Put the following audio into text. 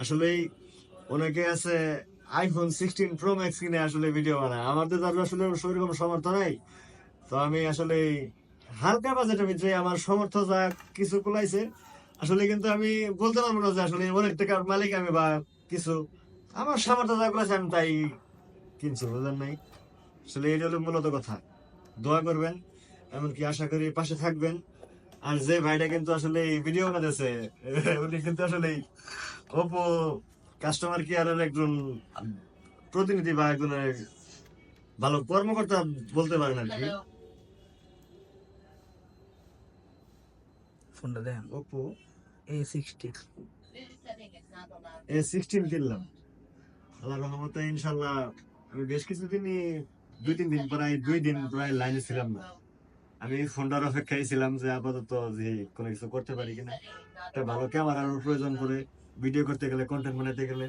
আসলে অনেকে আছে আইফোন 16 প্রো ম্যাক্স কিনে আসলে ভিডিও বানায়, আমাদের তো আসলে সেরকম সমর্থ নাই। তো আমি আসলে হালকা বাজেটের ভিতরে আমার সমর্থ যা কিছু কুলাইছে, আসলে কিন্তু আমি বলতে পারবো না যে আসলে অনেক টাকার মালিক আমি বা কিছু। আমার সামর্থ্য যা কুলাইছে আমি তাই কিনছি, বুঝলেন নাই? আসলে এটা হলো মূলত কথা। দোয়া করবেন, এমনকি আশা করি পাশে থাকবেন। আর যে ভাইটা কিন্তু আসলে এই ভিডিও বানাতেছে উনি কিন্তু আসলে ওপো কাস্টমার কেয়ারের একজন প্রতিনিধি বা একজন ভালো কর্মকর্তা বলতে পারেন আর কি। ফোনটা দেখেন, ওপো A60 A16 কিনলাম, আল্লাহর রহমতে ইনশাল্লাহ। আমি বেশ কিছুদিনই 2-3 দিন, প্রায় 2 দিন প্রায় লাইনে ছিলাম না। আমি ফোনটার অপেক্ষায় ছিলাম যে আপাতত যে কোনো কিছু করতে পারি কিনা। একটা ভালো ক্যামেরার প্রয়োজন পড়ে ভিডিও করতে গেলে, কন্টেন্ট বানাতে গেলে।